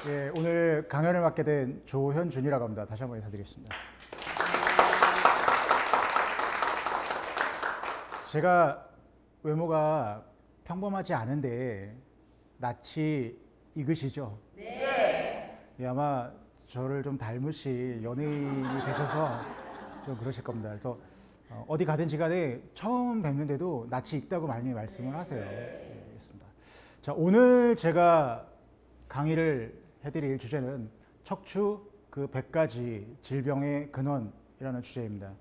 예, 오늘 강연을 맡게 된 조현준이라고 합니다. 다시 한번 인사드리겠습니다. 제가 외모가 평범하지 않은데 낯이 익으시죠? 네. 예, 아마 저를 좀 닮으신 연예인이 되셔서 좀 그러실 겁니다. 그래서 어디 가든지 간에 처음 뵙는데도 낯이 익다고 많이 말씀을 하세요. 예, 알겠습니다. 자, 오늘 제가 강의를 해드릴 주제는 척추 그 100가지 질병의 근원이라는 주제입니다.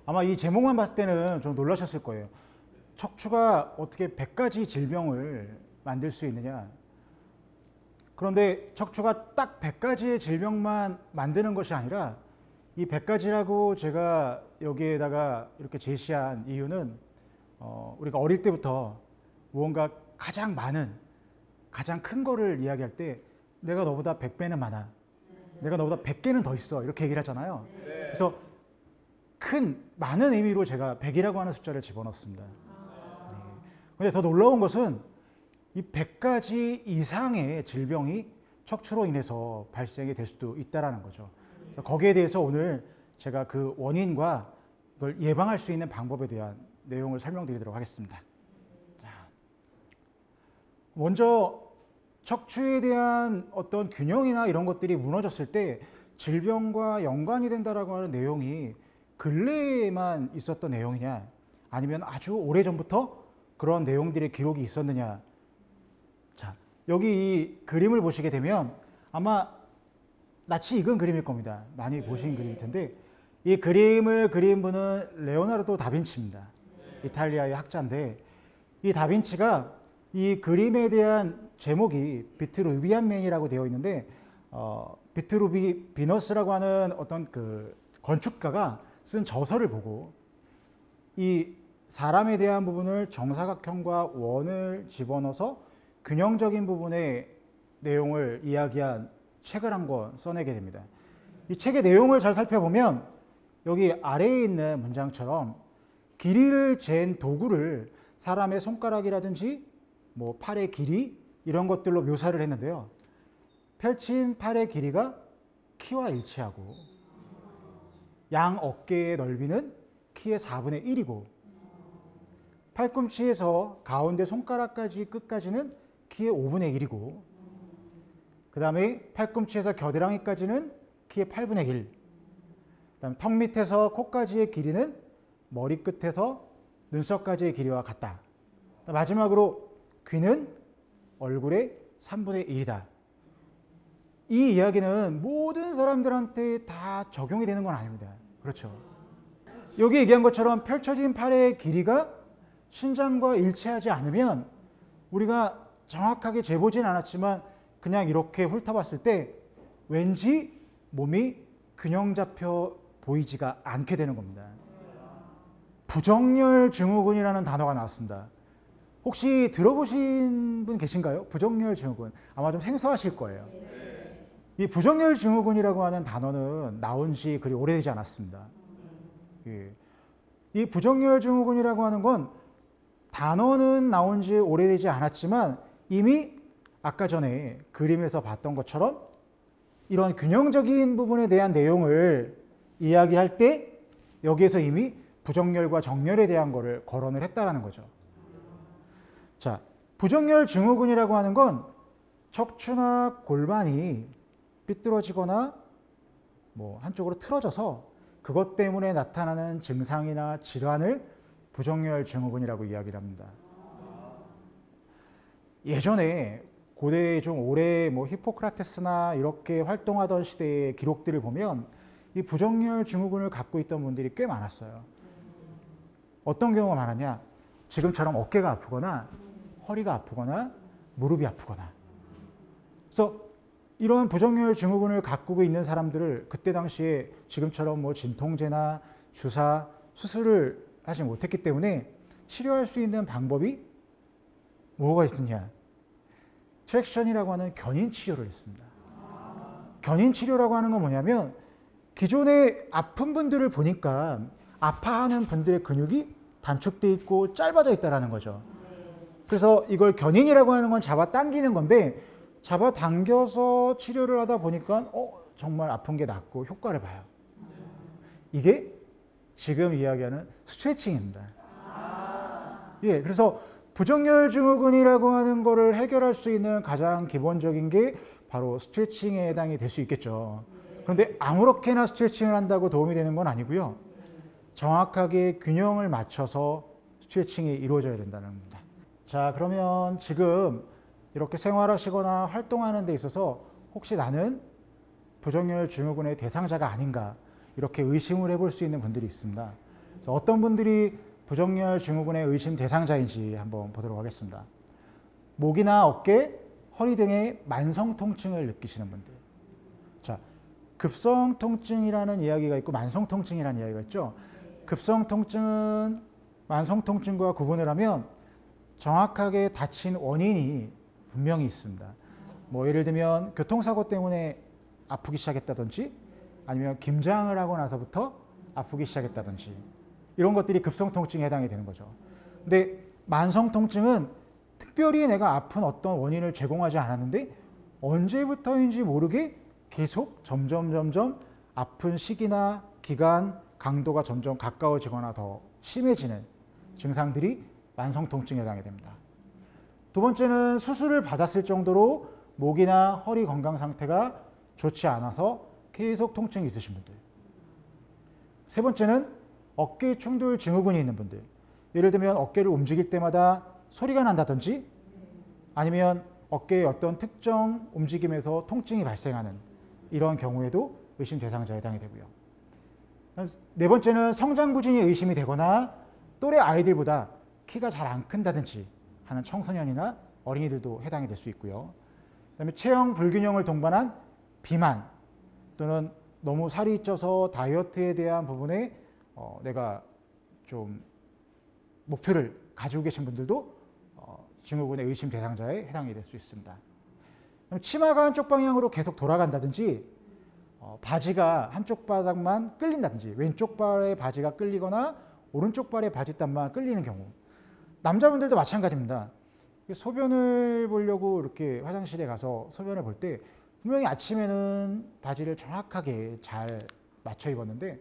아마 이 제목만 봤을 때는 좀 놀라셨을 거예요. 척추가 어떻게 100가지 질병을 만들 수 있느냐. 그런데 척추가 딱 100가지의 질병만 만드는 것이 아니라 이 100가지라고 제가 여기에다가 이렇게 제시한 이유는 우리가 어릴 때부터 무언가 가장 많은, 가장 큰 거를 이야기할 때 내가 너보다 100배는 많아. 내가 너보다 100개는 더 있어. 이렇게 얘기를 하잖아요. 그래서 많은 의미로 제가 100이라고 하는 숫자를 집어넣습니다. 그런데 더 놀라운 것은 이 100가지 이상의 질병이 척추로 인해서 발생이 될 수도 있다는 거죠. 거기에 대해서 오늘 제가 그 원인과 그걸 예방할 수 있는 방법에 대한 내용을 설명드리도록 하겠습니다. 자, 먼저 척추에 대한 어떤 균형이나 이런 것들이 무너졌을 때 질병과 연관이 된다라고 하는 내용이 근래에만 있었던 내용이냐, 아니면 아주 오래전부터 그런 내용들의 기록이 있었느냐. 자, 여기 이 그림을 보시게 되면 아마 낯이 익은 그림일 겁니다. 많이 보신 그림일 텐데, 이 그림을 그린 분은 레오나르도 다빈치입니다. 이탈리아의 학자인데, 이 다빈치가 이 그림에 대한 제목이 비트루비안 맨이라고 되어 있는데, 비트루비 비너스라고 하는 어떤 그 건축가가 쓴 저서를 보고 이 사람에 대한 부분을 정사각형과 원을 집어넣어서 균형적인 부분의 내용을 이야기한 책을 한 권 써내게 됩니다. 이 책의 내용을 잘 살펴보면 여기 아래에 있는 문장처럼 길이를 잰 도구를 사람의 손가락이라든지 뭐 팔의 길이 이런 것들로 묘사를 했는데요. 펼친 팔의 길이가 키와 일치하고 양 어깨의 넓이는 키의 4분의 1이고 팔꿈치에서 가운데 손가락까지 끝까지는 키의 5분의 1이고 그 다음에 팔꿈치에서 겨드랑이까지는 키의 8분의 1, 그다음 턱 밑에서 코까지의 길이는 머리 끝에서 눈썹까지의 길이와 같다. 마지막으로 귀는 얼굴의 3분의 1이다. 이 이야기는 모든 사람들한테 다 적용이 되는 건 아닙니다. 그렇죠. 여기 얘기한 것처럼 펼쳐진 팔의 길이가 신장과 일치하지 않으면 우리가 정확하게 재보진 않았지만 그냥 이렇게 훑어봤을 때 왠지 몸이 균형 잡혀 보이지가 않게 되는 겁니다. 부정렬 증후군이라는 단어가 나왔습니다. 혹시 들어보신 분 계신가요? 부정렬 증후군. 아마 좀 생소하실 거예요. 이 부정렬 증후군이라고 하는 단어는 나온 지 그리 오래되지 않았습니다. 이 부정렬 증후군이라고 하는 건 단어는 나온 지 오래되지 않았지만 이미 아까 전에 그림에서 봤던 것처럼 이런 균형적인 부분에 대한 내용을 이야기할 때 여기에서 이미 부정렬과 정렬에 대한 거를 거론을 했다라는 거죠. 자, 부정렬 증후군이라고 하는 건 척추나 골반이 삐뚤어지거나 뭐 한쪽으로 틀어져서 그것 때문에 나타나는 증상이나 질환을 부정렬 증후군이라고 이야기를 합니다. 예전에 고대에 좀 오래 뭐 히포크라테스나 이렇게 활동하던 시대의 기록들을 보면 이 부정렬 증후군을 갖고 있던 분들이 꽤 많았어요. 어떤 경우가 많았냐? 지금처럼 어깨가 아프거나 허리가 아프거나 무릎이 아프거나. 그래서 이런 부정렬 증후군을 갖고 있는 사람들을 그때 당시에 지금처럼 뭐 진통제나 주사, 수술을 하지 못했기 때문에 치료할 수 있는 방법이 뭐가 있느냐? 트랙션이라고 하는 견인 치료를 했습니다. 견인 치료라고 하는 건 뭐냐면 기존에 아픈 분들을 보니까 아파하는 분들의 근육이 단축돼 있고 짧아져 있다는 거죠. 그래서 이걸 견인이라고 하는 건 잡아당기는 건데 잡아당겨서 치료를 하다 보니까 정말 아픈 게 낫고 효과를 봐요. 이게 지금 이야기하는 스트레칭입니다. 예, 그래서 부정열 증후군이라고 하는 거를 해결할 수 있는 가장 기본적인 게 바로 스트레칭에 해당이 될 수 있겠죠. 그런데 아무렇게나 스트레칭을 한다고 도움이 되는 건 아니고요. 정확하게 균형을 맞춰서 스트레칭이 이루어져야 된다는 겁니다. 자, 그러면 지금 이렇게 생활하시거나 활동하는 데 있어서 혹시 나는 부정열 증후군의 대상자가 아닌가 이렇게 의심을 해볼 수 있는 분들이 있습니다. 그래서 어떤 분들이 부정열 증후군의 의심 대상자인지 한번 보도록 하겠습니다. 목이나 어깨, 허리 등의 만성 통증을 느끼시는 분들. 자, 급성 통증이라는 이야기가 있고 만성 통증이라는 이야기가 있죠. 급성 통증은 만성 통증과 구분을 하면 정확하게 다친 원인이 분명히 있습니다. 뭐 예를 들면 교통사고 때문에 아프기 시작했다든지 아니면 김장을 하고 나서부터 아프기 시작했다든지 이런 것들이 급성 통증에 해당이 되는 거죠. 근데 만성 통증은 특별히 내가 아픈 어떤 원인을 제공하지 않았는데 언제부터인지 모르게 계속 점점 아픈 시기나 기간, 강도가 점점 가까워지거나 더 심해지는 증상들이 만성 통증에 해당이 됩니다. 두 번째는 수술을 받았을 정도로 목이나 허리 건강 상태가 좋지 않아서 계속 통증이 있으신 분들. 세 번째는 어깨 충돌 증후군이 있는 분들. 예를 들면 어깨를 움직일 때마다 소리가 난다든지 아니면 어깨의 어떤 특정 움직임에서 통증이 발생하는 이런 경우에도 의심 대상자에 해당이 되고요. 네 번째는 성장 부진이 의심이 되거나 또래 아이들보다 키가 잘 안 큰다든지 하는 청소년이나 어린이들도 해당이 될 수 있고요. 그다음에 체형 불균형을 동반한 비만 또는 너무 살이 쪄서 다이어트에 대한 부분에 내가 좀 목표를 가지고 계신 분들도 증후군의 의심 대상자에 해당이 될 수 있습니다. 치마가 한쪽 방향으로 계속 돌아간다든지 바지가 한쪽 바닥만 끌린다든지 왼쪽 발의 바지가 끌리거나 오른쪽 발의 바지단만 끌리는 경우. 남자분들도 마찬가지입니다. 소변을 보려고 이렇게 화장실에 가서 소변을 볼 때 분명히 아침에는 바지를 정확하게 잘 맞춰 입었는데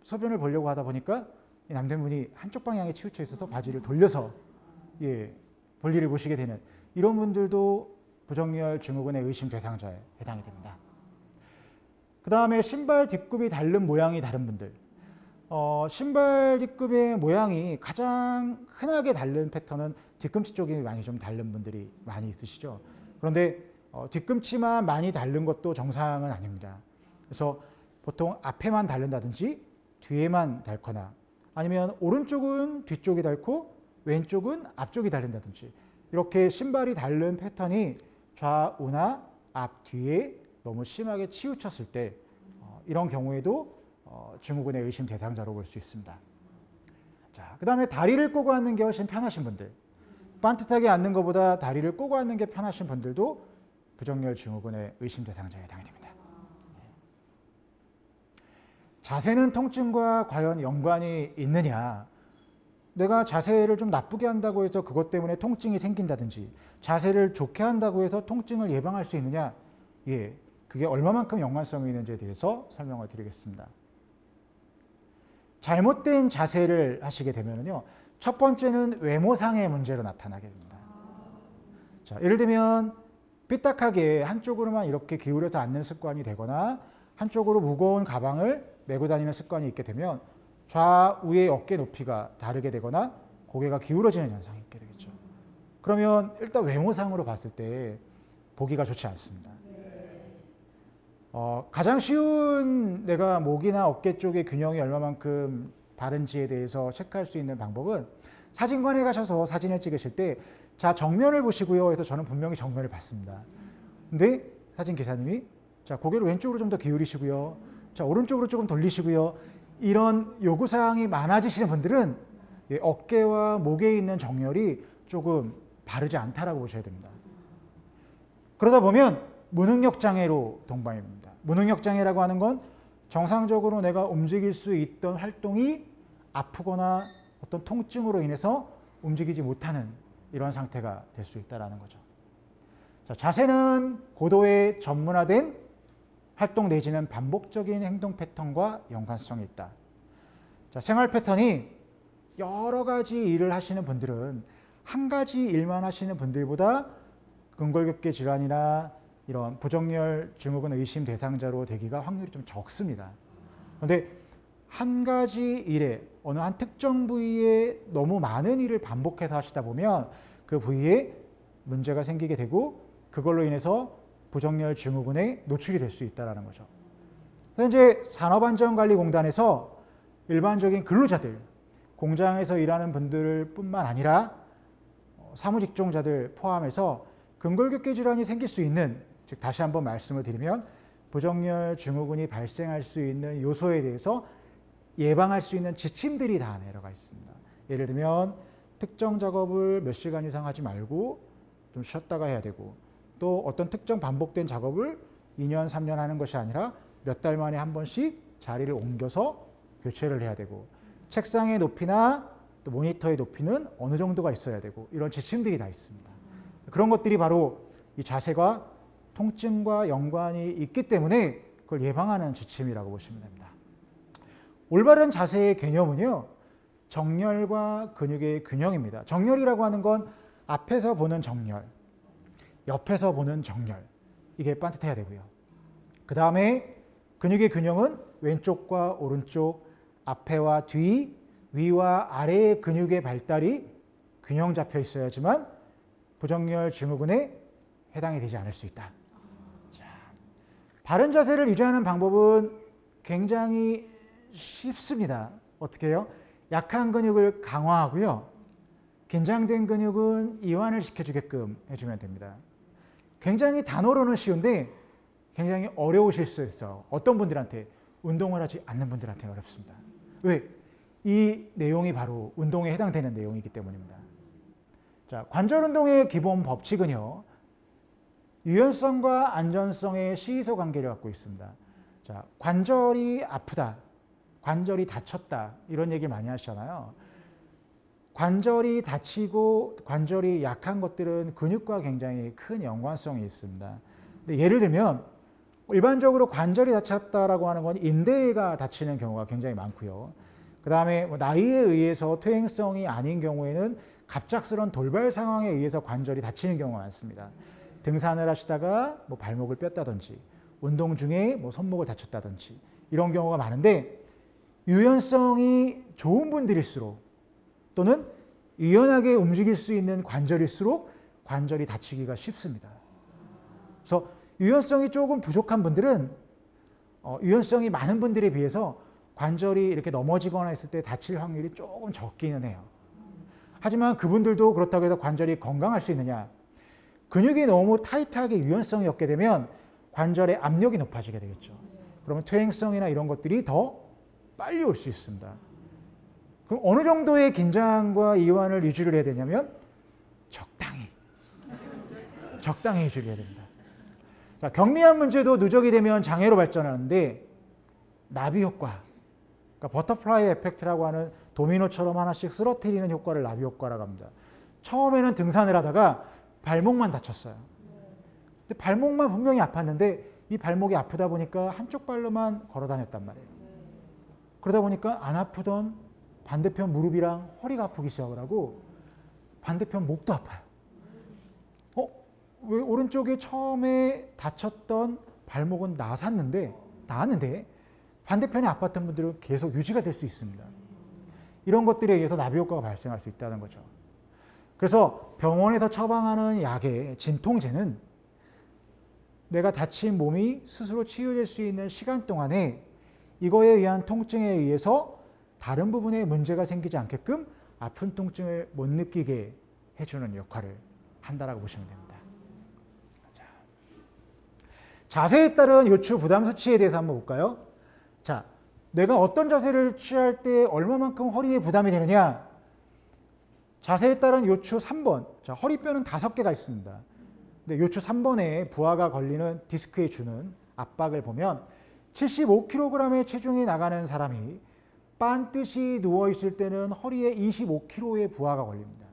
소변을 보려고 하다 보니까 남편분이 한쪽 방향에 치우쳐 있어서 바지를 돌려서 볼일을 보시게 되는 이런 분들도 부정열 증후군의 의심 대상자에 해당이 됩니다. 그 다음에 신발 뒷굽이 다른 모양이 다른 분들. 신발 뒷굽의 모양이 가장 흔하게 다른 패턴은 뒤꿈치 쪽이 많이 좀 다른 분들이 많이 있으시죠. 그런데 뒤꿈치만 많이 다른 것도 정상은 아닙니다. 그래서 보통 앞에만 다른다든지 뒤에만 닳거나 아니면 오른쪽은 뒤쪽이 닳고 왼쪽은 앞쪽이 다른다든지 이렇게 신발이 다른 패턴이 좌우나 앞, 뒤에 너무 심하게 치우쳤을 때 이런 경우에도 증후군의 의심 대상자로 볼 수 있습니다. 자, 그 다음에 다리를 꼬고 앉는 게 훨씬 편하신 분들, 반듯하게 앉는 것보다 다리를 꼬고 앉는 게 편하신 분들도 부정열 증후군의 의심 대상자에 해당이 됩니다. 자세는 통증과 과연 연관이 있느냐? 내가 자세를 좀 나쁘게 한다고 해서 그것 때문에 통증이 생긴다든지 자세를 좋게 한다고 해서 통증을 예방할 수 있느냐? 그게 얼마만큼 연관성이 있는지에 대해서 설명을 드리겠습니다. 잘못된 자세를 하시게 되면요, 첫 번째는 외모상의 문제로 나타나게 됩니다. 자, 예를 들면 삐딱하게 한쪽으로만 이렇게 기울여서 앉는 습관이 되거나 한쪽으로 무거운 가방을 메고 다니는 습관이 있게 되면 좌우의 어깨 높이가 다르게 되거나 고개가 기울어지는 현상이 있게 되겠죠. 그러면 일단 외모상으로 봤을 때 보기가 좋지 않습니다. 가장 쉬운 내가 목이나 어깨 쪽의 균형이 얼마만큼 바른지에 대해서 체크할 수 있는 방법은 사진관에 가셔서 사진을 찍으실 때 자, 정면을 보시고요 해서 저는 분명히 정면을 봤습니다. 근데 사진 기사님이 자, 고개를 왼쪽으로 좀 더 기울이시고요. 자, 오른쪽으로 조금 돌리시고요. 이런 요구사항이 많아지시는 분들은 어깨와 목에 있는 정렬이 조금 바르지 않다라고 보셔야 됩니다. 그러다 보면 무능력 장애로 동반입니다. 무능력 장애라고 하는 건 정상적으로 내가 움직일 수 있던 활동이 아프거나 어떤 통증으로 인해서 움직이지 못하는 이런 상태가 될 수 있다는 거죠. 자, 자세는 고도의 전문화된 활동 내지는 반복적인 행동 패턴과 연관성이 있다. 자, 생활 패턴이 여러 가지 일을 하시는 분들은 한 가지 일만 하시는 분들보다 근골격계 질환이나 이런 부정열 증후군 의심 대상자로 되기가 확률이 좀 적습니다. 그런데 한 가지 일에 어느 한 특정 부위에 너무 많은 일을 반복해서 하시다 보면 그 부위에 문제가 생기게 되고 그걸로 인해서 부정열 증후군에 노출이 될 수 있다는 거죠. 그래서 이제 산업안전관리공단에서 일반적인 근로자들, 공장에서 일하는 분들 뿐만 아니라 사무직종자들 포함해서 근골격계 질환이 생길 수 있는, 즉 다시 한번 말씀을 드리면 부정열 증후군이 발생할 수 있는 요소에 대해서 예방할 수 있는 지침들이 다 내려가 있습니다. 예를 들면 특정 작업을 몇 시간 이상 하지 말고 좀 쉬었다가 해야 되고, 또 어떤 특정 반복된 작업을 2년, 3년 하는 것이 아니라 몇 달 만에 한 번씩 자리를 옮겨서 교체를 해야 되고, 책상의 높이나 또 모니터의 높이는 어느 정도가 있어야 되고, 이런 지침들이 다 있습니다. 그런 것들이 바로 이 자세가 통증과 연관이 있기 때문에 그걸 예방하는 지침이라고 보시면 됩니다. 올바른 자세의 개념은요, 정렬과 근육의 균형입니다. 정렬이라고 하는 건 앞에서 보는 정렬, 옆에서 보는 정렬, 이게 반듯해야 되고요. 그 다음에 근육의 균형은 왼쪽과 오른쪽, 앞에와 뒤, 위와 아래의 근육의 발달이 균형 잡혀 있어야지만 부정열 증후군에 해당이 되지 않을 수 있다. 자, 바른 자세를 유지하는 방법은 굉장히 쉽습니다. 어떻게 해요? 약한 근육을 강화하고요. 긴장된 근육은 이완을 시켜주게끔 해주면 됩니다. 굉장히 단어로는 쉬운데 굉장히 어려우실 수 있어요. 어떤 분들한테, 운동을 하지 않는 분들한테는 어렵습니다. 왜? 이 내용이 바로 운동에 해당되는 내용이기 때문입니다. 자, 관절 운동의 기본 법칙은요, 유연성과 안전성의 시의소 관계를 갖고 있습니다. 자, 관절이 아프다, 관절이 다쳤다, 이런 얘기를 많이 하시잖아요. 관절이 다치고 관절이 약한 것들은 근육과 굉장히 큰 연관성이 있습니다. 근데 예를 들면 일반적으로 관절이 다쳤다라고 하는 건 인대가 다치는 경우가 굉장히 많고요. 그 다음에 나이에 의해서 퇴행성이 아닌 경우에는 갑작스러운 돌발 상황에 의해서 관절이 다치는 경우가 많습니다. 등산을 하시다가 발목을 뺐다든지, 운동 중에 손목을 다쳤다든지, 이런 경우가 많은데, 유연성이 좋은 분들일수록 또는 유연하게 움직일 수 있는 관절일수록 관절이 다치기가 쉽습니다. 그래서 유연성이 조금 부족한 분들은 유연성이 많은 분들에 비해서 관절이 이렇게 넘어지거나 했을 때 다칠 확률이 조금 적기는 해요. 하지만 그분들도 그렇다고 해서 관절이 건강할 수 있느냐? 근육이 너무 타이트하게 유연성이 없게 되면 관절의 압력이 높아지게 되겠죠. 그러면 퇴행성이나 이런 것들이 더 빨리 올 수 있습니다. 그럼 어느 정도의 긴장과 이완을 유지를 해야 되냐면 적당히 유지를 해야 됩니다. 자, 경미한 문제도 누적이 되면 장애로 발전하는데, 나비 효과, 그러니까 버터플라이 에펙트라고 하는 도미노처럼 하나씩 쓰러뜨리는 효과를 나비 효과라고 합니다. 처음에는 등산을 하다가 발목만 다쳤어요. 근데 발목만 분명히 아팠는데 이 발목이 아프다 보니까 한쪽 발로만 걸어 다녔단 말이에요. 그러다 보니까 안 아프던 반대편 무릎이랑 허리가 아프기 시작을 하고 반대편 목도 아파요. 왜 오른쪽에 처음에 다쳤던 발목은 나았는데 반대편에 아팠던 분들은 계속 유지가 될 수 있습니다. 이런 것들에 의해서 나비 효과가 발생할 수 있다는 거죠. 그래서 병원에서 처방하는 약의 진통제는 내가 다친 몸이 스스로 치유될 수 있는 시간 동안에 이거에 의한 통증에 의해서 다른 부분에 문제가 생기지 않게끔 아픈 통증을 못 느끼게 해주는 역할을 한다라고 보시면 됩니다. 자세에 따른 요추 부담 수치에 대해서 한번 볼까요? 자, 내가 어떤 자세를 취할 때 얼마만큼 허리에 부담이 되느냐? 자세에 따른 요추 3번. 자, 허리뼈는 5개가 있습니다. 근데 요추 3번에 부하가 걸리는 디스크에 주는 압박을 보면 75kg의 체중이 나가는 사람이 반듯이 누워 있을 때는 허리에 25kg의 부하가 걸립니다.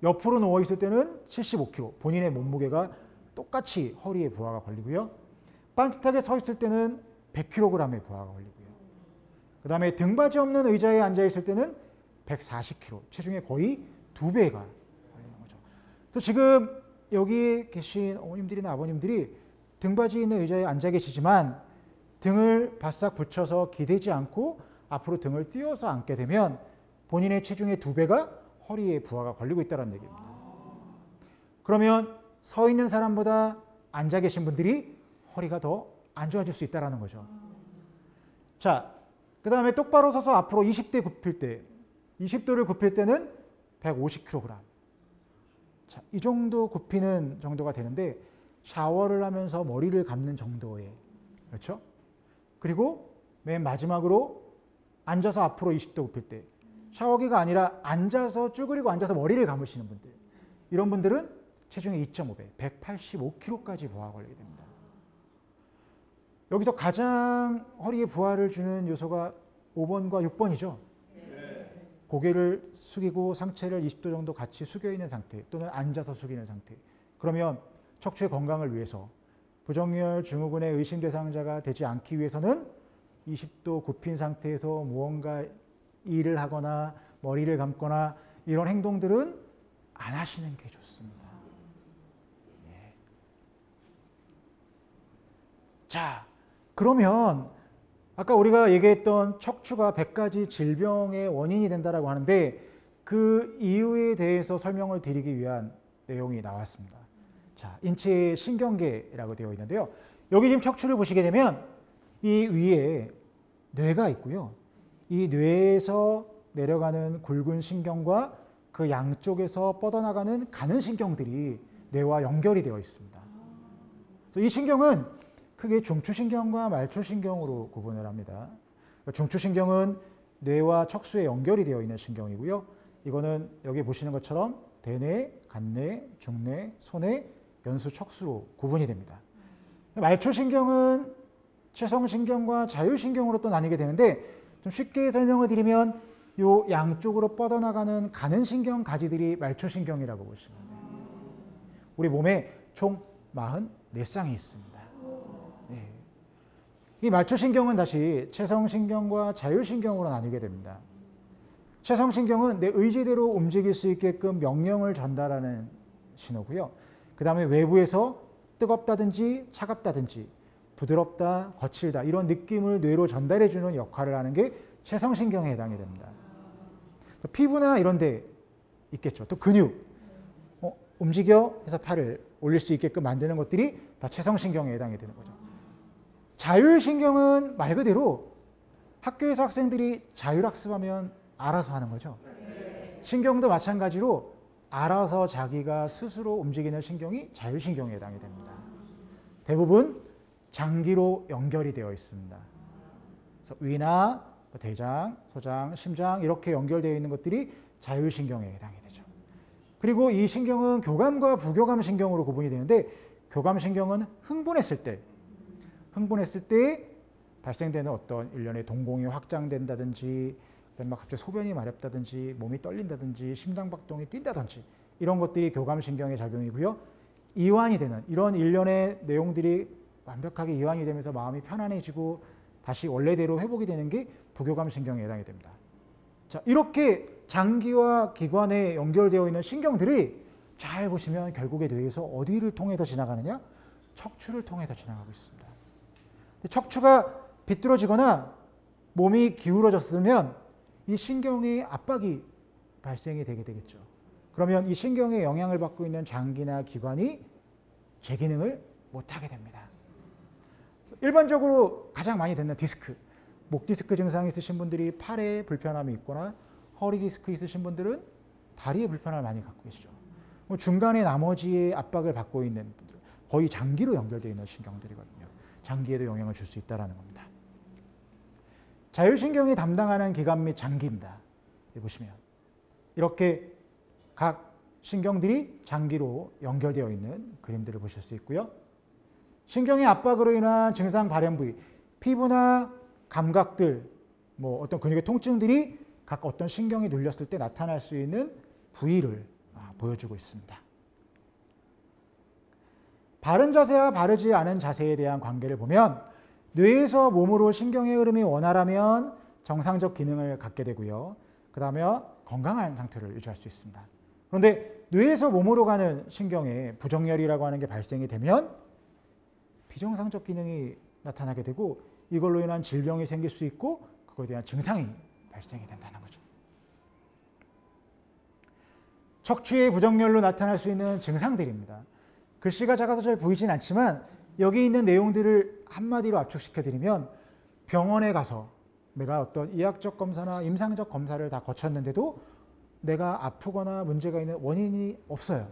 옆으로 누워 있을 때는 75kg, 본인의 몸무게가 똑같이 허리에 부하가 걸리고요. 빤듯하게 서 있을 때는 100kg의 부하가 걸리고요. 그 다음에 등받이 없는 의자에 앉아 있을 때는 140kg, 체중의 거의 2배가 걸리는 거죠. 또 지금 여기 계신 어머님들이나 아버님들이 등받이 있는 의자에 앉아 계시지만 등을 바싹 붙여서 기대지 않고 앞으로 등을 띄워서 앉게 되면 본인의 체중의 2배가 허리에 부하가 걸리고 있다는 얘기입니다. 그러면 서 있는 사람보다 앉아 계신 분들이 허리가 더 안 좋아질 수 있다는 거죠. 자, 그 다음에 똑바로 서서 앞으로 20대 굽힐 때, 20도를 굽힐 때는 150kg. 자, 이 정도 굽히는 정도가 되는데 샤워를 하면서 머리를 감는 정도의, 그렇죠? 그리고 맨 마지막으로 앉아서 앞으로 20도 굽힐 때, 샤워기가 아니라 앉아서 쭈그리고 앉아서 머리를 감으시는 분들, 이런 분들은 체중의 2.5배, 185kg까지 부하가 걸리게 됩니다. 여기서 가장 허리에 부하를 주는 요소가 5번과 6번이죠. 고개를 숙이고 상체를 20도 정도 같이 숙여 있는 상태 또는 앉아서 숙이는 상태. 그러면 척추의 건강을 위해서 부정열 증후군의 의심 대상자가 되지 않기 위해서는 20도 굽힌 상태에서 무언가 일을 하거나 머리를 감거나 이런 행동들은 안 하시는 게 좋습니다. 예. 자, 그러면 아까 우리가 얘기했던 척추가 100가지 질병의 원인이 된다고 하는데 그 이유에 대해서 설명을 드리기 위한 내용이 나왔습니다. 자, 인체 신경계라고 되어 있는데요. 여기 지금 척추를 보시게 되면 이 위에 뇌가 있고요. 이 뇌에서 내려가는 굵은 신경과 그 양쪽에서 뻗어나가는 가는 신경들이 뇌와 연결이 되어 있습니다. 그래서 이 신경은 크게 중추신경과 말초신경으로 구분을 합니다. 중추신경은 뇌와 척수에 연결이 되어 있는 신경이고요. 이거는 여기 보시는 것처럼 대뇌, 간뇌, 중뇌, 소뇌, 연수, 척수로 구분이 됩니다. 말초신경은 체성신경과 자율신경으로 또 나뉘게 되는데 좀 쉽게 설명을 드리면 요 양쪽으로 뻗어나가는 가는 신경 가지들이 말초신경이라고 보시면 돼요. 우리 몸에 총 44쌍이 있습니다. 네. 이 말초신경은 다시 체성신경과 자율신경으로 나뉘게 됩니다. 체성신경은 내 의지대로 움직일 수 있게끔 명령을 전달하는 신호고요. 그 다음에 외부에서 뜨겁다든지 차갑다든지 부드럽다, 거칠다 이런 느낌을 뇌로 전달해주는 역할을 하는 게 체성신경에 해당이 됩니다. 또 피부나 이런 데 있겠죠. 또 근육, 움직여 해서 팔을 올릴 수 있게끔 만드는 것들이 다 체성신경에 해당이 되는 거죠. 자율신경은 말 그대로 학교에서 학생들이 자율학습하면 알아서 하는 거죠. 신경도 마찬가지로 알아서 자기가 스스로 움직이는 신경이 자율신경에 해당이 됩니다. 대부분 장기로 연결이 되어 있습니다. 그래서 위나 대장, 소장, 심장 이렇게 연결되어 있는 것들이 자율신경에 해당이 되죠. 그리고 이 신경은 교감과 부교감 신경으로 구분이 되는데 교감 신경은 흥분했을 때 발생되는 어떤 일련의 동공이 확장된다든지 막 갑자기 소변이 마렵다든지 몸이 떨린다든지 심장박동이 뛴다든지 이런 것들이 교감신경의 작용이고요. 이완이 되는 이런 일련의 내용들이 완벽하게 이완이 되면서 마음이 편안해지고 다시 원래대로 회복이 되는 게 부교감신경에 해당이 됩니다. 자, 이렇게 장기와 기관에 연결되어 있는 신경들이 잘 보시면 결국에 뇌에서 어디를 통해서 지나가느냐? 척추를 통해서 지나가고 있습니다. 척추가 비뚤어지거나 몸이 기울어졌으면 이 신경의 압박이 발생이 되게 되겠죠. 그러면 이 신경의 영향을 받고 있는 장기나 기관이 제 기능을 못하게 됩니다. 일반적으로 가장 많이 듣는 디스크, 목 디스크 증상이 있으신 분들이 팔에 불편함이 있거나 허리 디스크 있으신 분들은 다리에 불편함을 많이 갖고 계시죠. 중간에 나머지의 압박을 받고 있는 분들, 거의 장기로 연결되어 있는 신경들이거든요. 장기에도 영향을 줄 수 있다는 겁니다. 자율신경이 담당하는 기관 및 장기입니다. 여기 보시면 이렇게 각 신경들이 장기로 연결되어 있는 그림들을 보실 수 있고요. 신경의 압박으로 인한 증상 발현 부위, 피부나 감각들, 어떤 근육의 통증들이 각 어떤 신경이 눌렸을 때 나타날 수 있는 부위를 보여주고 있습니다. 바른 자세와 바르지 않은 자세에 대한 관계를 보면 뇌에서 몸으로 신경의 흐름이 원활하면 정상적 기능을 갖게 되고요. 그 다음에 건강한 상태를 유지할 수 있습니다. 그런데 뇌에서 몸으로 가는 신경에 부정열이라고 하는 게 발생이 되면 비정상적 기능이 나타나게 되고 이걸로 인한 질병이 생길 수 있고 그거에 대한 증상이 발생이 된다는 거죠. 척추의 부정열로 나타날 수 있는 증상들입니다. 글씨가 작아서 잘 보이진 않지만 여기 있는 내용들을 한마디로 압축시켜드리면 병원에 가서 내가 어떤 이학적 검사나 임상적 검사를 다 거쳤는데도 내가 아프거나 문제가 있는 원인이 없어요.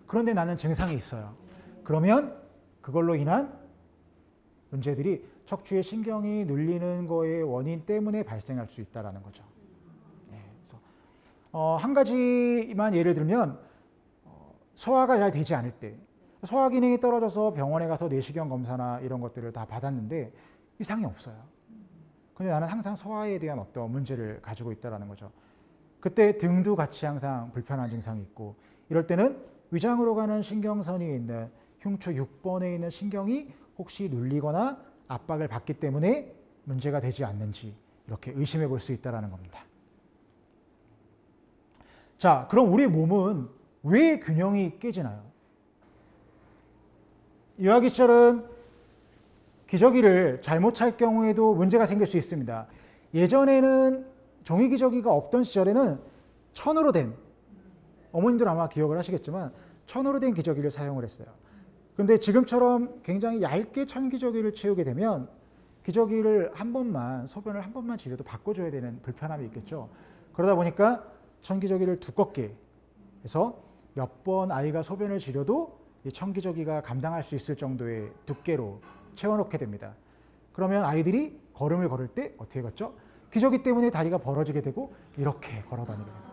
그런데 나는 증상이 있어요. 그러면 그걸로 인한 문제들이 척추의 신경이 눌리는 거의 원인 때문에 발생할 수 있다는 거죠. 네, 그래서 한 가지만 예를 들면 소화가 잘 되지 않을 때 소화 기능이 떨어져서 병원에 가서 내시경 검사나 이런 것들을 다 받았는데 이상이 없어요. 근데 나는 항상 소화에 대한 어떤 문제를 가지고 있다는 거죠. 그때 등도 같이 항상 불편한 증상이 있고 이럴 때는 위장으로 가는 신경선이 있는 흉추 6번에 있는 신경이 혹시 눌리거나 압박을 받기 때문에 문제가 되지 않는지 이렇게 의심해 볼 수 있다는 겁니다. 자, 그럼 우리 몸은 왜 균형이 깨지나요? 유아기 시절은 기저귀를 잘못 찰 경우에도 문제가 생길 수 있습니다. 예전에는 종이 기저귀가 없던 시절에는 천으로 된, 어머님들 아마 기억을 하시겠지만 천으로 된 기저귀를 사용을 했어요. 그런데 지금처럼 굉장히 얇게 천 기저귀를 채우게 되면 기저귀를 한 번만, 소변을 한 번만 지려도 바꿔줘야 되는 불편함이 있겠죠. 그러다 보니까 천 기저귀를 두껍게 해서 몇 번 아이가 소변을 지려도 이 천 기저귀가 감당할 수 있을 정도의 두께로 채워놓게 됩니다. 그러면 아이들이 걸음을 걸을 때 어떻게 걷죠? 기저귀 때문에 다리가 벌어지게 되고 이렇게 걸어다니게 됩니다.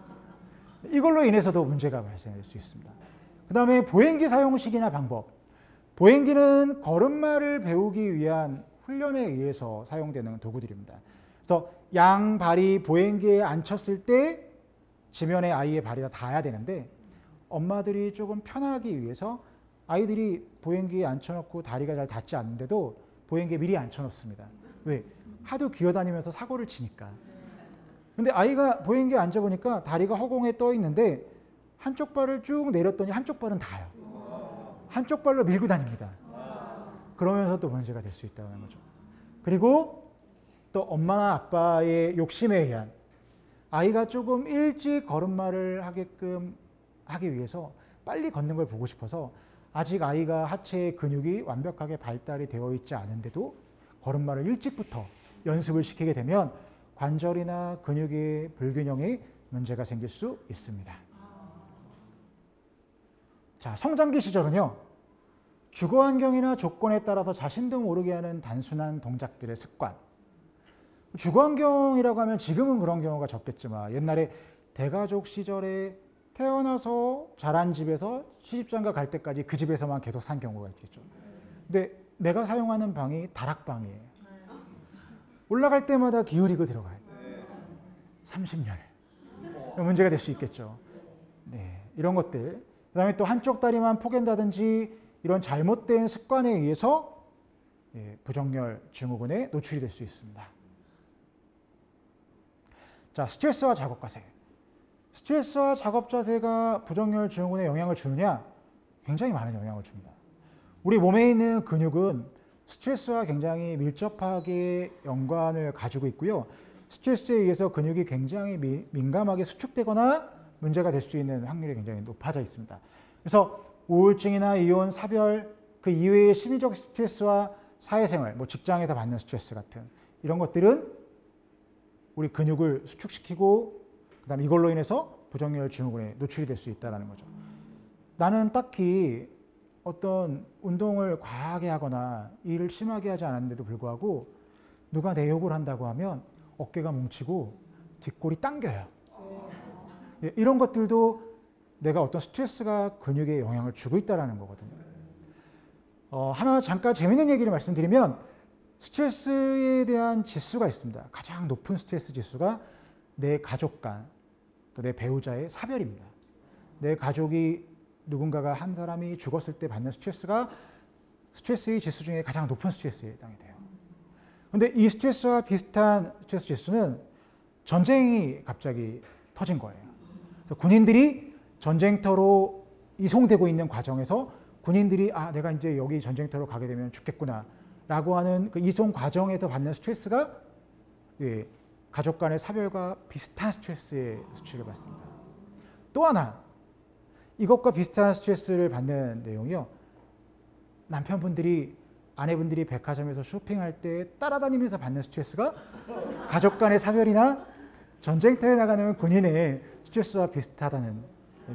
이걸로 인해서도 문제가 발생할 수 있습니다. 그 다음에 보행기 사용식이나 방법. 보행기는 걸음마를 배우기 위한 훈련에 의해서 사용되는 도구들입니다. 그래서 양발이 보행기에 앉혔을 때 지면에 아이의 발이 다 닿아야 되는데 엄마들이 조금 편하기 위해서 아이들이 보행기에 앉혀놓고 다리가 잘 닿지 않는데도 보행기에 미리 앉혀놓습니다. 왜? 하도 기어다니면서 사고를 치니까. 근데 아이가 보행기에 앉아보니까 다리가 허공에 떠 있는데 한쪽 발을 쭉 내렸더니 한쪽 발은 닿아요. 한쪽 발로 밀고 다닙니다. 그러면서 또 문제가 될 수 있다는 거죠. 그리고 또 엄마나 아빠의 욕심에 의한 아이가 조금 일찍 걸음마를 하게끔 하기 위해서 빨리 걷는 걸 보고 싶어서 아직 아이가 하체의 근육이 완벽하게 발달이 되어 있지 않은데도 걸음마를 일찍부터 연습을 시키게 되면 관절이나 근육의 불균형에 문제가 생길 수 있습니다. 자, 성장기 시절은요. 주거 환경이나 조건에 따라서 자신도 모르게 하는 단순한 동작들의 습관. 주거 환경이라고 하면 지금은 그런 경우가 적겠지만 옛날에 대가족 시절에 태어나서 자란 집에서 시집장가 갈 때까지 그 집에서만 계속 산 경우가 있겠죠. 근데 내가 사용하는 방이 다락방이에요. 올라갈 때마다 기울이고 들어가요. 30년. 문제가 될 수 있겠죠. 네, 이런 것들. 그 다음에 또 한쪽 다리만 포갠다든지 이런 잘못된 습관에 의해서 부정열 증후군에 노출이 될 수 있습니다. 자, 스트레스와 작업 자세. 스트레스와 작업 자세가 부정열 증후군에 영향을 주느냐? 굉장히 많은 영향을 줍니다. 우리 몸에 있는 근육은 스트레스와 굉장히 밀접하게 연관을 가지고 있고요. 스트레스에 의해서 근육이 굉장히 민감하게 수축되거나 문제가 될 수 있는 확률이 굉장히 높아져 있습니다. 그래서 우울증이나 이혼, 사별, 그 이외의 심리적 스트레스와 사회생활, 뭐 직장에서 받는 스트레스 같은 이런 것들은 우리 근육을 수축시키고 그다음 이걸로 인해서 부정열 증후군에 노출이 될 수 있다는 거죠. 나는 딱히 어떤 운동을 과하게 하거나 일을 심하게 하지 않았는데도 불구하고 누가 내 욕을 한다고 하면 어깨가 뭉치고 뒷골이 당겨요. 이런 것들도 내가 어떤 스트레스가 근육에 영향을 주고 있다는 거거든요. 하나 잠깐 재밌는 얘기를 말씀드리면 스트레스에 대한 지수가 있습니다. 가장 높은 스트레스 지수가 내 가족 간, 또 내 배우자의 사별입니다. 내 가족이 누군가가 한 사람이 죽었을 때 받는 스트레스가 스트레스의 지수 중에 가장 높은 스트레스에 해당이 돼요. 그런데 이 스트레스와 비슷한 스트레스 지수는 전쟁이 갑자기 터진 거예요. 그래서 군인들이 전쟁터로 이송되고 있는 과정에서 군인들이 내가 이제 여기 전쟁터로 가게 되면 죽겠구나 라고 하는 그 이송 과정에서 받는 스트레스가 가족 간의 사별과 비슷한 스트레스의 수치를 받습니다. 또 하나 이것과 비슷한 스트레스를 받는 내용이요. 남편분들이 아내분들이 백화점에서 쇼핑할 때 따라다니면서 받는 스트레스가 가족 간의 사별이나 전쟁터에 나가는 군인의 스트레스와 비슷하다는,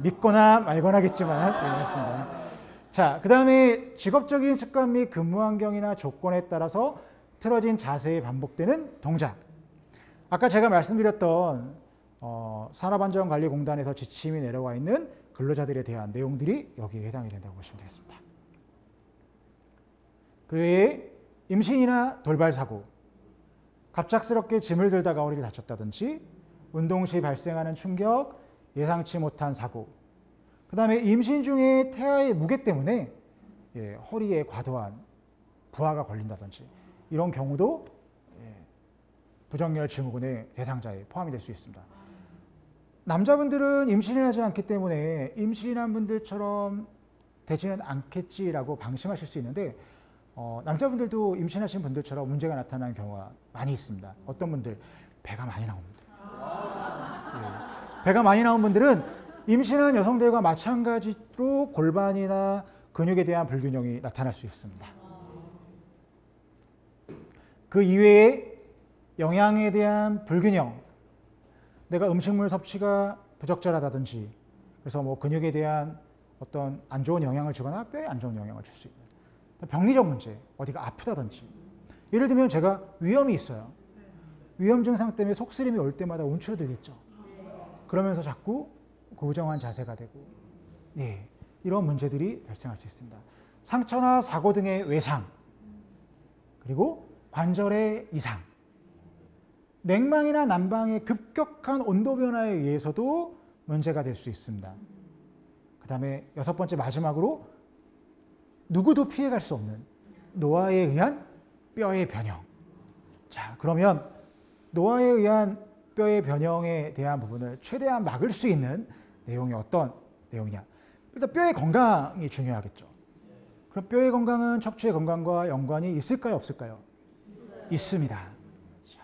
믿거나 말거나겠지만 그렇습니다. 자, 그 다음에 직업적인 습관 및 근무 환경이나 조건에 따라서 틀어진 자세에 반복되는 동작. 아까 제가 말씀드렸던 산업안전관리공단에서 지침이 내려와 있는 근로자들에 대한 내용들이 여기에 해당이 된다고 보시면 되겠습니다. 그 외에 임신이나 돌발 사고, 갑작스럽게 짐을 들다가 허리를 다쳤다든지, 운동 시 발생하는 충격, 예상치 못한 사고, 그 다음에 임신 중에 태아의 무게 때문에 허리에 과도한 부하가 걸린다든지 이런 경우도 부정열 증후군의 대상자에 포함이 될 수 있습니다. 남자분들은 임신을 하지 않기 때문에 임신한 분들처럼 되지는 않겠지라고 방심하실 수 있는데 남자분들도 임신하신 분들처럼 문제가 나타나는 경우가 많이 있습니다. 어떤 분들? 배가 많이 나온 분들. 배가 많이 나온 분들은 임신한 여성들과 마찬가지로 골반이나 근육에 대한 불균형이 나타날 수 있습니다. 그 이외에 영양에 대한 불균형, 내가 음식물 섭취가 부적절하다든지, 그래서 뭐 근육에 대한 어떤 안 좋은 영향을 주거나 뼈에 안 좋은 영향을 줄 수 있는 병리적 문제, 어디가 아프다든지. 예를 들면 제가 위염이 있어요. 위염 증상 때문에 속쓰림이 올 때마다 움츠러들겠죠. 그러면서 자꾸 고정한 자세가 되고, 이런 문제들이 발생할 수 있습니다. 상처나 사고 등의 외상, 그리고 관절의 이상, 냉방이나 난방의 급격한 온도 변화에 의해서도 문제가 될 수 있습니다. 그 다음에 6번째 마지막으로 누구도 피해갈 수 없는 노화에 의한 뼈의 변형. 자, 그러면 노화에 의한 뼈의 변형에 대한 부분을 최대한 막을 수 있는 내용이 어떤 내용이냐. 일단 뼈의 건강이 중요하겠죠. 그럼 뼈의 건강은 척추의 건강과 연관이 있을까요, 없을까요? 있습니다. 자,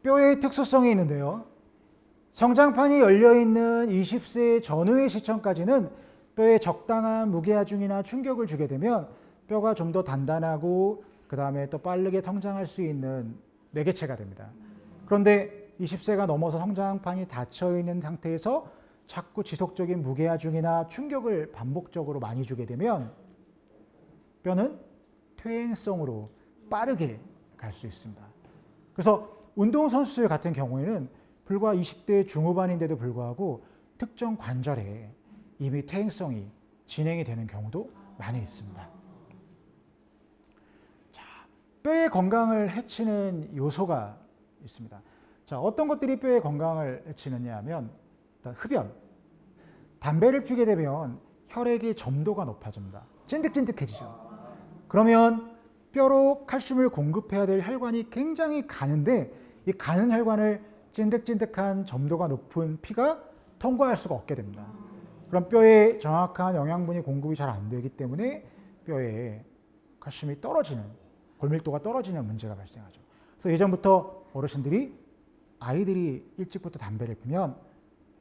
뼈의 특수성이 있는데요. 성장판이 열려있는 20세 전후의 시점까지는 뼈에 적당한 무게하중이나 충격을 주게 되면 뼈가 좀 더 단단하고 그 다음에 또 빠르게 성장할 수 있는 매개체가 됩니다. 그런데 20세가 넘어서 성장판이 닫혀있는 상태에서 자꾸 지속적인 무게하중이나 충격을 반복적으로 많이 주게 되면 뼈는 퇴행성으로 빠르게 갈 수 있습니다. 그래서 운동선수들 같은 경우에는 불과 20대 중후반인데도 불구하고 특정 관절에 이미 퇴행성이 진행이 되는 경우도 많이 있습니다. 자, 뼈의 건강을 해치는 요소가 있습니다. 자, 어떤 것들이 뼈의 건강을 해치느냐 하면 일단 흡연. 담배를 피게 되면 혈액의 점도가 높아집니다. 찐득찐득해지죠. 그러면 뼈로 칼슘을 공급해야 될 혈관이 굉장히 가는데 이 가는 혈관을 찐득찐득한 점도가 높은 피가 통과할 수가 없게 됩니다. 그럼 뼈에 정확한 영양분이 공급이 잘 안 되기 때문에 뼈에 칼슘이 떨어지는, 골밀도가 떨어지는 문제가 발생하죠. 그래서 예전부터 어르신들이 아이들이 일찍부터 담배를 피면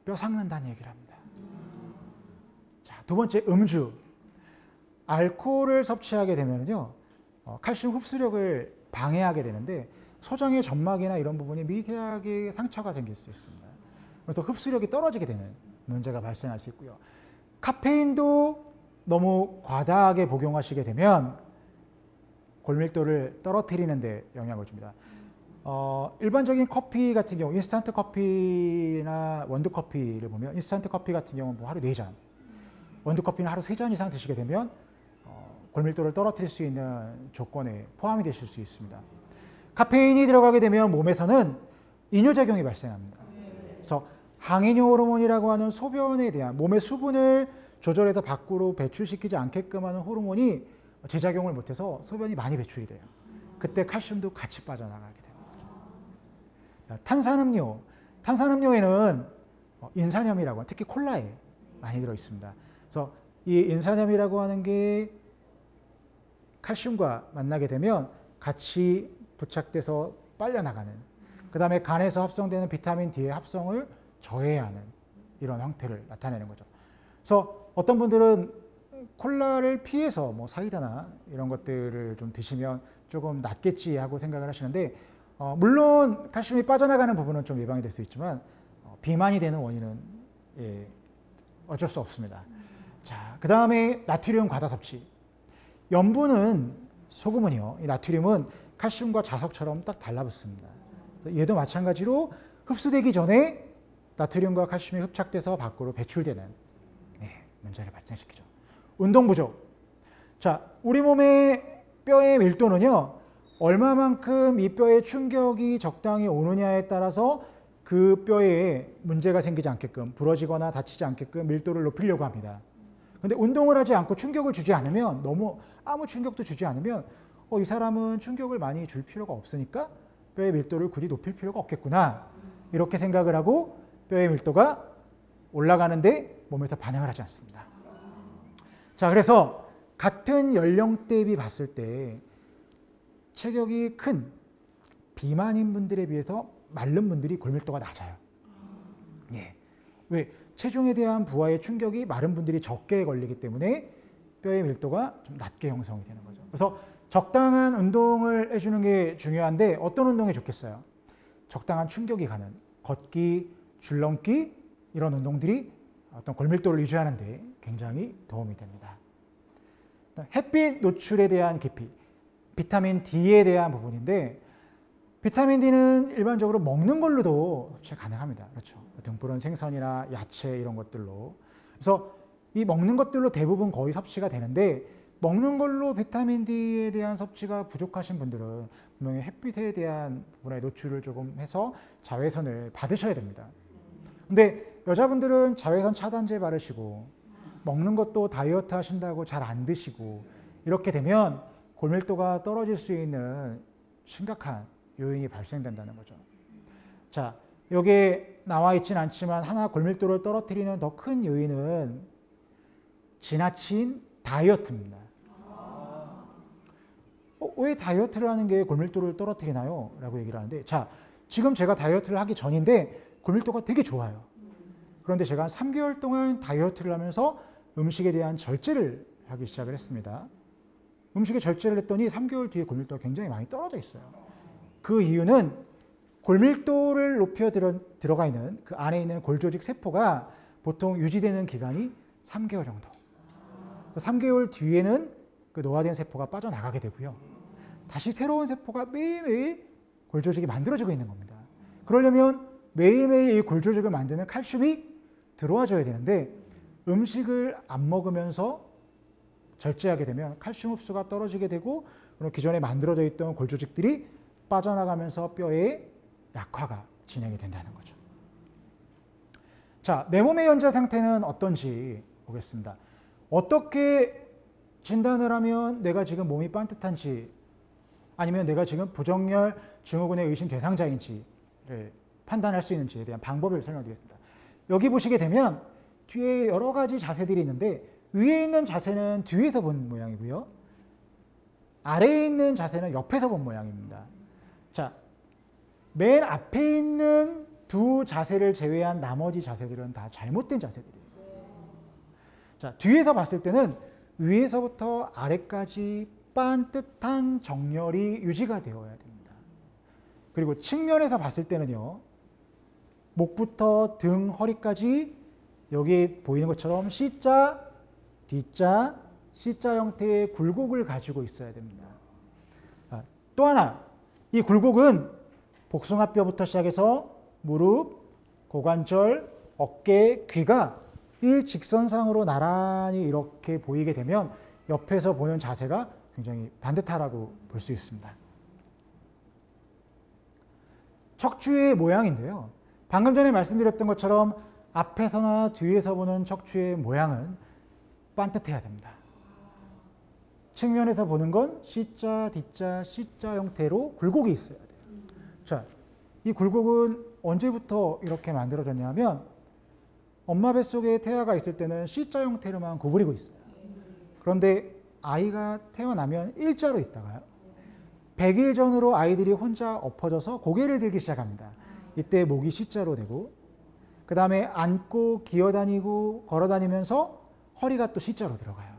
뼈 삭는다는 얘기를 합니다. 자, 두 번째, 음주. 알코올을 섭취하게 되면요, 칼슘 흡수력을 방해하게 되는데 소장의 점막이나 이런 부분이 미세하게 상처가 생길 수 있습니다. 그래서 흡수력이 떨어지게 되는 문제가 발생할 수 있고요. 카페인도 너무 과다하게 복용하시게 되면 골밀도를 떨어뜨리는 데 영향을 줍니다. 일반적인 커피 같은 경우, 인스턴트 커피나 원두 커피를 보면 인스턴트 커피 같은 경우는 뭐 하루 4잔, 원두 커피는 하루 3잔 이상 드시게 되면 골밀도를 떨어뜨릴 수 있는 조건에 포함이 되실 수 있습니다. 카페인이 들어가게 되면 몸에서는 이뇨작용이 발생합니다. 그래서 항이뇨 호르몬이라고 하는 소변에 대한 몸의 수분을 조절해서 밖으로 배출시키지 않게끔 하는 호르몬이 제작용을 못해서 소변이 많이 배출이 돼요. 그때 칼슘도 같이 빠져나가게 됩니다. 탄산음료. 탄산음료에는 인산염이라고 하는, 특히 콜라에 많이 들어 있습니다. 그래서 이 인산염이라고 하는 게 칼슘과 만나게 되면 같이 부착돼서 빨려나가는, 그 다음에 간에서 합성되는 비타민 D의 합성을 저해하는 이런 형태를 나타내는 거죠. 그래서 어떤 분들은 콜라를 피해서 뭐 사이다나 이런 것들을 좀 드시면 조금 낫겠지 하고 생각을 하시는데, 물론 칼슘이 빠져나가는 부분은 좀 예방이 될 수 있지만 비만이 되는 원인은 어쩔 수 없습니다. 자, 그 다음에 나트륨 과다 섭취. 염분은, 소금은요, 이 나트륨은 칼슘과 자석처럼 딱 달라붙습니다. 얘도 마찬가지로 흡수되기 전에 나트륨과 칼슘이 흡착돼서 밖으로 배출되는 문제를 발생시키죠. 운동 부족. 자, 우리 몸의 뼈의 밀도는요, 얼마만큼 이 뼈에 충격이 적당히 오느냐에 따라서 그 뼈에 문제가 생기지 않게끔, 부러지거나 다치지 않게끔 밀도를 높이려고 합니다. 근데 운동을 하지 않고 충격을 주지 않으면, 너무 아무 충격도 주지 않으면 이 사람은 충격을 많이 줄 필요가 없으니까 뼈의 밀도를 굳이 높일 필요가 없겠구나, 이렇게 생각을 하고 뼈의 밀도가 올라가는데 몸에서 반응을 하지 않습니다. 자, 그래서 같은 연령대비 봤을 때 체격이 큰 비만인 분들에 비해서 마른 분들이 골밀도가 낮아요. 예. 왜? 체중에 대한 부하의 충격이 마른 분들이 적게 걸리기 때문에 뼈의 밀도가 좀 낮게 형성이 되는 거죠. 그래서 적당한 운동을 해주는 게 중요한데, 어떤 운동이 좋겠어요? 적당한 충격이 가는 걷기, 줄넘기, 이런 운동들이 어떤 골밀도를 유지하는 데 굉장히 도움이 됩니다. 햇빛 노출에 대한 기피, 비타민 D에 대한 부분인데, 비타민 D는 일반적으로 먹는 걸로도 섭취 가능합니다. 그렇죠. 등푸른 생선이나 야채 이런 것들로. 그래서 이 먹는 것들로 대부분 거의 섭취가 되는데, 먹는 걸로 비타민 D에 대한 섭취가 부족하신 분들은 분명히 햇빛에 대한 부분의 노출을 조금 해서 자외선을 받으셔야 됩니다. 근데 여자분들은 자외선 차단제 바르시고 먹는 것도 다이어트 하신다고 잘 안 드시고 이렇게 되면 골밀도가 떨어질 수 있는 심각한 요인이 발생된다는 거죠. 자, 여기에 나와 있지는 않지만 하나 골밀도를 떨어뜨리는 더 큰 요인은 지나친 다이어트입니다. 왜 다이어트를 하는 게 골밀도를 떨어뜨리나요? 라고 얘기를 하는데, 자, 지금 제가 다이어트를 하기 전인데 골밀도가 되게 좋아요. 그런데 제가 한 3개월 동안 다이어트를 하면서 음식에 대한 절제를 하기 시작을 했습니다. 음식에 절제를 했더니 3개월 뒤에 골밀도가 굉장히 많이 떨어져 있어요. 그 이유는 골밀도를 높여 들어가 있는 그 안에 있는 골조직 세포가 보통 유지되는 기간이 3개월 정도. 3개월 뒤에는 그 노화된 세포가 빠져나가게 되고요. 다시 새로운 세포가 매일매일 골조직이 만들어지고 있는 겁니다. 그러려면 매일매일 이 골조직을 만드는 칼슘이 들어와줘야 되는데, 음식을 안 먹으면서 절제하게 되면 칼슘 흡수가 떨어지게 되고, 그럼 기존에 만들어져 있던 골조직들이 빠져나가면서 뼈의 약화가 진행이 된다는 거죠. 자, 내 몸의 현재 상태는 어떤지 보겠습니다. 어떻게 진단을 하면 내가 지금 몸이 빤듯한지, 아니면 내가 지금 부정열 증후군의 의심 대상자인지를 판단할 수 있는지에 대한 방법을 설명드리겠습니다. 여기 보시게 되면 뒤에 여러 가지 자세들이 있는데, 위에 있는 자세는 뒤에서 본 모양이고요. 아래에 있는 자세는 옆에서 본 모양입니다. 자, 맨 앞에 있는 두 자세를 제외한 나머지 자세들은 다 잘못된 자세들이에요. 자, 뒤에서 봤을 때는 위에서부터 아래까지 반듯한 정렬이 유지가 되어야 됩니다. 그리고 측면에서 봤을 때는요, 목부터 등, 허리까지 여기 보이는 것처럼 C자, D자, C자 형태의 굴곡을 가지고 있어야 됩니다. 또 하나, 이 굴곡은 복숭아뼈부터 시작해서 무릎, 고관절, 어깨, 귀가 일직선상으로 나란히 이렇게 보이게 되면 옆에서 보는 자세가 굉장히 반듯하다고 볼 수 있습니다. 척추의 모양인데요. 방금 전에 말씀드렸던 것처럼 앞에서나 뒤에서 보는 척추의 모양은 반듯해야 됩니다. 측면에서 보는 건 C자, D자, C자 형태로 굴곡이 있어야 돼요. 자, 이 굴곡은 언제부터 이렇게 만들어졌냐면 엄마 뱃속에 태아가 있을 때는 C자 형태로만 구부리고 있어요. 그런데 아이가 태어나면 일자로 있다가요. 100일 전으로 아이들이 혼자 엎어져서 고개를 들기 시작합니다. 이때 목이 C자로 되고 그 다음에 앉고 기어다니고 걸어다니면서 허리가 또 C자로 들어가요.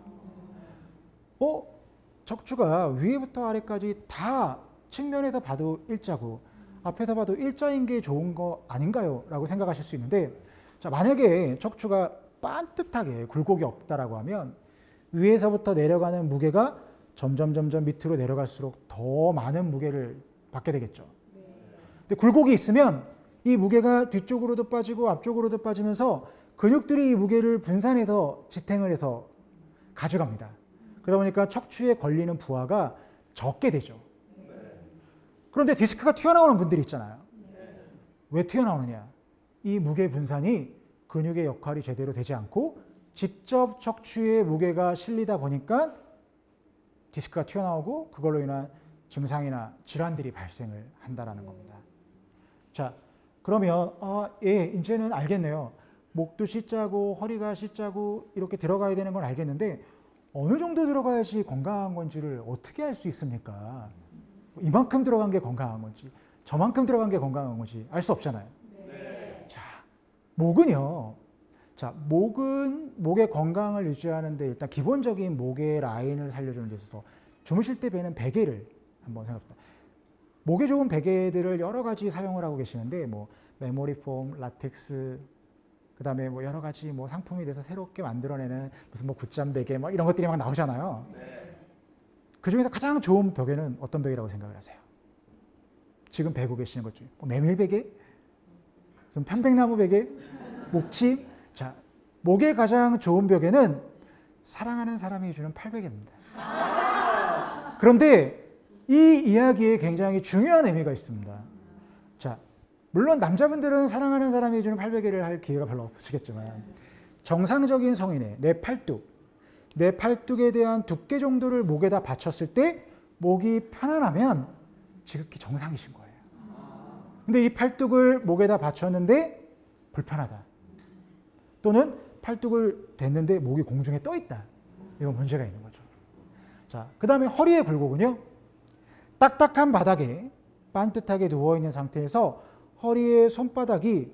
척추가 위에부터 아래까지 다 측면에서 봐도 일자고 앞에서 봐도 일자인 게 좋은 거 아닌가요? 라고 생각하실 수 있는데 자, 만약에 척추가 반듯하게 굴곡이 없다라고 하면 위에서부터 내려가는 무게가 점점 밑으로 내려갈수록 더 많은 무게를 받게 되겠죠. 근데 굴곡이 있으면 이 무게가 뒤쪽으로도 빠지고 앞쪽으로도 빠지면서 근육들이 이 무게를 분산해서 지탱을 해서 가져갑니다. 그러다 보니까 척추에 걸리는 부하가 적게 되죠. 그런데 디스크가 튀어나오는 분들이 있잖아요. 왜 튀어나오느냐? 이 무게 분산이 근육의 역할이 제대로 되지 않고 직접 척추에 무게가 실리다 보니까 디스크가 튀어나오고 그걸로 인한 증상이나 질환들이 발생을 한다는 겁니다. 자, 그러면 이제는 알겠네요. 목도 C자고 허리가 C자고 이렇게 들어가야 되는 건 알겠는데 어느 정도 들어가야지 건강한 건지를 어떻게 알 수 있습니까? 이만큼 들어간 게 건강한 건지 저만큼 들어간 게 건강한 건지 알 수 없잖아요. 네. 자, 목은요. 자, 목은 목의 건강을 유지하는데 일단 기본적인 목의 라인을 살려주는 데 있어서 주무실 때 베는 베개를 한번 생각해봅니다. 목에 좋은 베개들을 여러 가지 사용을 하고 계시는데 뭐 메모리 폼, 라텍스, 그다음에 뭐 여러 가지 뭐 상품이 돼서 새롭게 만들어내는 무슨 뭐 굿잠 베개 뭐 이런 것들이 막 나오잖아요. 네. 그 중에서 가장 좋은 베개는 어떤 베개라고 생각을 하세요? 지금 베고 계시는 것 중에 뭐 메밀 베개, 무슨 편백나무 베개, 목침. 자, 목에 가장 좋은 베개는 사랑하는 사람이 해주는 팔베개입니다. 그런데 이 이야기에 굉장히 중요한 의미가 있습니다. 자, 물론 남자분들은 사랑하는 사람이 해주는 팔베개를 할 기회가 별로 없으시겠지만 정상적인 성인의 내 팔뚝에 대한 두께 정도를 목에다 받쳤을 때 목이 편안하면 지극히 정상이신 거예요. 근데 이 팔뚝을 목에다 받쳤는데 불편하다. 또는 팔뚝을 댔는데 목이 공중에 떠 있다. 이건 문제가 있는 거죠. 자, 그 다음에 허리의 굴곡은요. 딱딱한 바닥에 반듯하게 누워있는 상태에서 허리의 손바닥이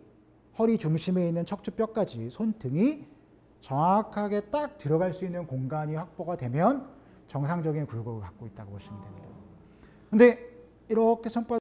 허리 중심에 있는 척추뼈까지 손등이 정확하게 딱 들어갈 수 있는 공간이 확보가 되면 정상적인 굴곡을 갖고 있다고 보시면 됩니다. 근데 이렇게 손바닥